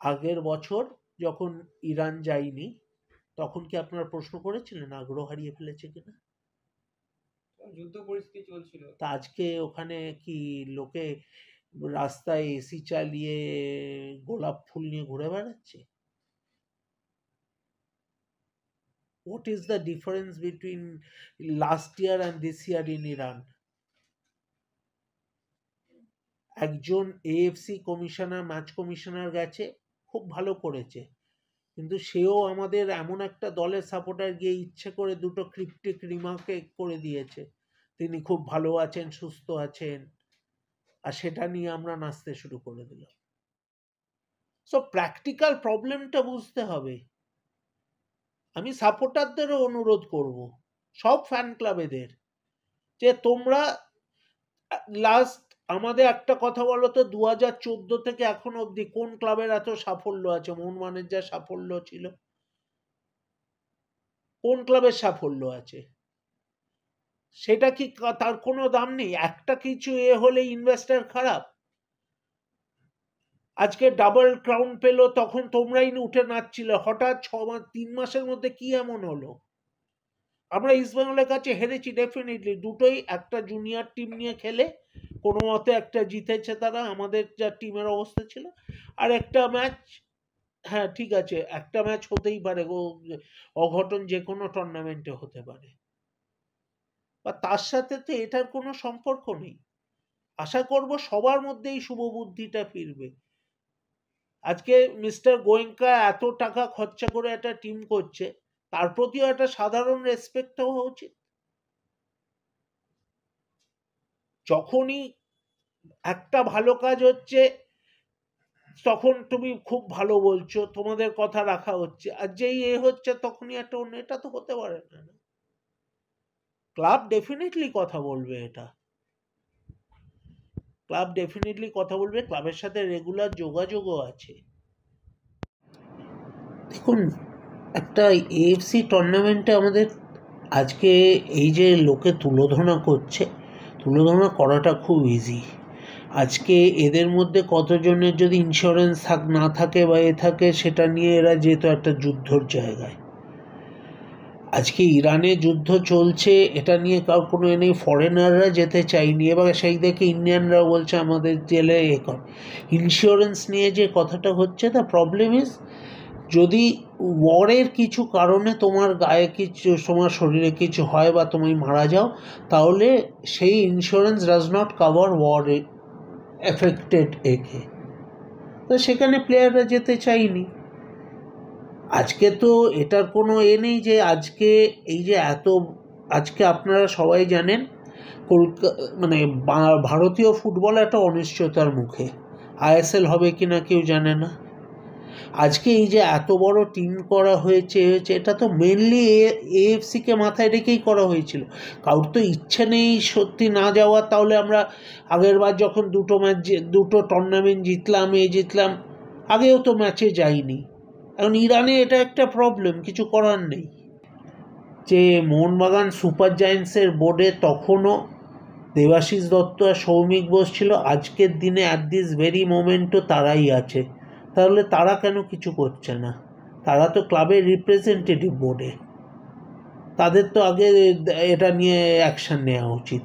আগের বছর যখন ইরান যায়নি তখন কি আপনারা প্রশ্ন করেছিলেন আগ্রহ হারিয়ে ফেলেছে কিনা? যুদ্ধ পরিস্থিতি চলছিল। তা আজকে ওখানে কি লোকে রাস্তায় এসি চালিয়ে গোলাপ ফুল নিয়ে ঘুরে বেড়াচ্ছে? What is the difference between last year and this year in Iran? একজন এএফসি কমিশনার, ম্যাচ কমিশনার গেছে, খুব ভালো করেছে, কিন্তু সেও আমাদের এমন একটা দলের সাপোর্টার গিয়ে ইচ্ছে করে দুটো ক্রিপ্টিক রিমার্কে করে দিয়েছে তিনি খুব ভালো আছেন, সুস্থ আছেন, আর সেটা নিয়ে আমরা নাচতে শুরু করে দিলাম। সো প্র্যাকটিক্যাল প্রবলেমটা বুঝতে হবে। আমি সাপোর্টারদেরও অনুরোধ করব, সব ফ্যান ক্লাবেদের, যে তোমরা লাস্ট আমাদের একটা কথা বলো তো, 2014 থেকে এখন অবধি কোন ক্লাবের এত সাফল্য আছে? মোহনবাগানের যা সাফল্য ছিল, কোন ক্লাবের সাফল্য আছে? সেটা কি তার কোনো দাম নেই? একটা কিছু হলে ইনভেস্টার খারাপ? আজকে ডাবল ক্রাউন পেলো, তখন তোমরাই উঠে নাচছিলে, হঠাৎ 3 মাসের মধ্যে কি এমন হলো? আমরা ইস্টবেঙ্গলের কাছে হেরেছি ডেফিনেটলি, দুটোই একটা জুনিয়র টিম নিয়ে খেলে কোনো মতে একটা জিতেছে তারা, আমাদের যা টিমের অবস্থা ছিল, আর একটা ম্যাচ, হ্যাঁ ঠিক আছে, একটা ম্যাচ হতেই পারে, অঘটন যে কোনো টুর্নামেন্টে হতে পারে, বা তার সাথে তো এটার কোনো সম্পর্ক নেই। আশা করব সবার মধ্যে এই শুভবুদ্ধিটা ফিরবে। আজকে মিস্টার গোয়েঙ্কা এত টাকা খরচা করে একটা টিম করছে, তার প্রতিও একটা সাধারণ রেসপেক্ট হওয়া উচিত। যখনই একটা ভালো কাজ হচ্ছে তখন তুমি খুব ভালো বলছো, তোমাদের কথা রাখা হচ্ছে, আর যেই হচ্ছে তখনই একটা অন্য, এটা তো হতে পারে না। ক্লাব ডেফিনেটলি কথা বলবে, এটা ক্লাব ডেফিনেটলি কথা বলবে, ক্লাবের সাথে রেগুলার যোগাযোগও আছে। দেখুন, একটা এএফসি টুর্নামেন্টে আমাদের আজকে এই যে লোকে তুলোধনা করছে, তুলোধনা করাটা খুব ইজি। আজকে এদের মধ্যে কতজনের যদি ইন্স্যুরেন্স না থাকে বা থাকে, সেটা নিয়ে এরা যেত একটা যুদ্ধর জায়গায়। আজকে ইরানে যুদ্ধ চলছে, এটা নিয়ে কার কোনো নেই, ফরেনাররা যেতে চাইনি, এবার সেই দেখে ইন্ডিয়ানরা বলছে আমাদের জেলে কর। ইন্স্যুরেন্স নিয়ে যে কথাটা হচ্ছে, দ্য প্রবলেম ইজ, যদি ওয়ারের কিছু কারণে তোমার গায়ে কিছু, তোমার শরীরে কিছু হয় বা তুমি মারা যাও, তাহলে সেই insurance does not cover war affected একে, তো সেখানে প্লেয়াররা যেতে চাইনি। আজকে তো এটার কোনো নেই যে আজকে এই যে আজকে আপনারা সবাই জানেন মানে ভারতীয় ফুটবল একটা অনিশ্চয়তার মুখে, আইএসএল হবে কিনা কেউ জানে না। আজকে এই যে এত বড় টিম করা হয়েছে, এটা তো মেনলি এএফসিকে মাথায় রেখেই করা হয়েছিল। কারোর তো ইচ্ছে নেই সত্যি না যাওয়ার, তাহলে আমরা আগেরবার যখন দুটো টুর্নামেন্ট জিতলাম, আগেও তো ম্যাচে যাইনি। এখন ইরানে এটা একটা প্রবলেম, কিছু করার নেই। যে মোহনবাগান সুপার জায়ান্টসের বোর্ডে তখনও দেবাশিস দত্ত আর সৌমিক বোস ছিল, আজকের দিনে অ্যাট দিস ভেরি মোমেন্টও তারাই আছে। তাহলে তারা কেন কিছু করছে না? তারা তো ক্লাবের রিপ্রেজেন্টেটিভ বোর্ডে, তাদের তো আগে এটা নিয়ে অ্যাকশন নেওয়া উচিত।